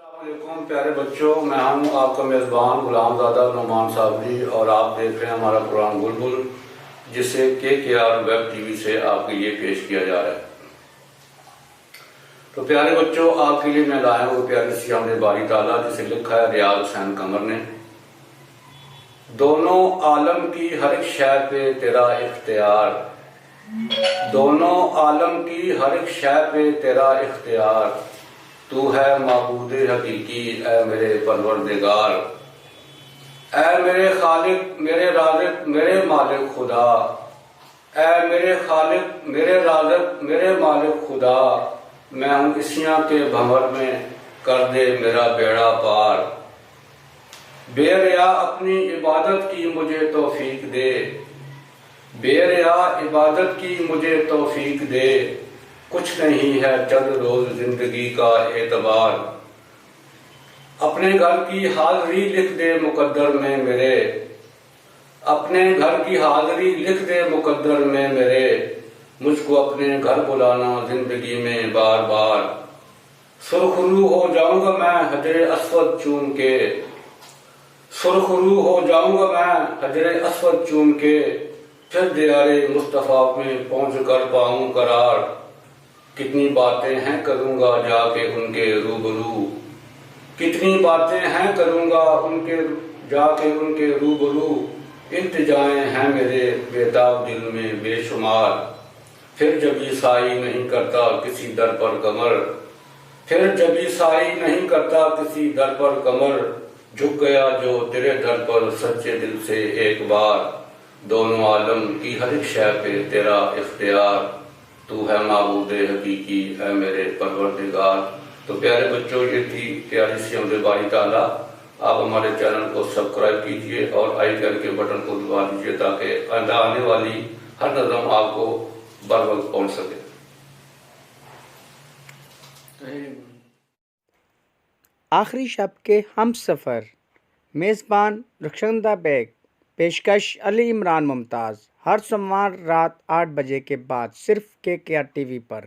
السلام علیکم پیارے بچوں، میں ہوں آپ کا میزبان غلام زادہ نعمان صابری اور آپ دیکھ رہے ہیں ہمارا قرآن بلبل، جسے KKR ویب ٹی وی سے آپ کے لیے پیش کیا جا رہا ہے۔ تو پیارے بچوں، آپ کے لیے میں لایا ہوں وہ پیاری سی ہم نے باری تعالیٰ جسے لکھا ہے ریاض حسین قمر نے۔ دونوں عالم کی ہر ایک شے پہ تیرا اختیار، دونوں عالم کی ہر ایک شے پہ تیرا اختیار، تو ہے معبود حقیقی اے میرے پروردگار، اے میرے خالق میرے رازق میرے مالک خدا، اے میرے خالق میرے رازق میرے مالک خدا، میں ہوں اسیاں کے بھنور میں کر دے میرا بیڑا پار، بے ریا اپنی عبادت کی مجھے توفیق دے، بے ریا عبادت کی مجھے توفیق دے، کچھ نہیں ہے چند روز زندگی کا اعتبار، اپنے گھر کی حاضری لکھ دے مقدر میں میرے، اپنے گھر کی حاضری لکھ دے مقدر میں میرے، مجھ کو اپنے گھر بلانا زندگی میں بار بار، سرخ رو ہو جاؤں گا میں حجر اسود چوم کے، سرخ رو ہو جاؤں گا میں حجر اسود چوم کے، پھر دیارے مصطفیٰ میں پہنچ کر پاؤں قرار، کتنی باتیں ہیں کروں گا جا کے ان کے روبرو، کتنی باتیں ہیں کروں گا جا کے ان کے روبرو، التجائیں ہیں میرے بےتاب دل میں بے شمار، پھر جبھی سائی نہیں کرتا کسی در پر کمر، پھر جبھی سائی نہیں کرتا کسی در پر کمر، جھک گیا جو تیرے در پر سچے دل سے ایک بار، دونوں عالم کی ہر ایک شے پہ تیرا اختیار، تو ہے معبود حقیقی اے میرے پروردگار۔ تو پیارے بچوں، یہ تھی پیاری سی ہم باری تعالیٰ۔ آپ ہمارے چینل کو سبسکرائب کیجئے اور آئی بیل کے بٹن کو دبا دیجئے تاکہ آنے والی ہر نظم آپ کو بر وقت پہنچ سکے۔ آخری شب کے ہم سفر، میزبان رخشندہ بیگ، پیشکش علی عمران ممتاز، ہر سوموار رات 8 بجے کے بعد صرف KKR TV پر۔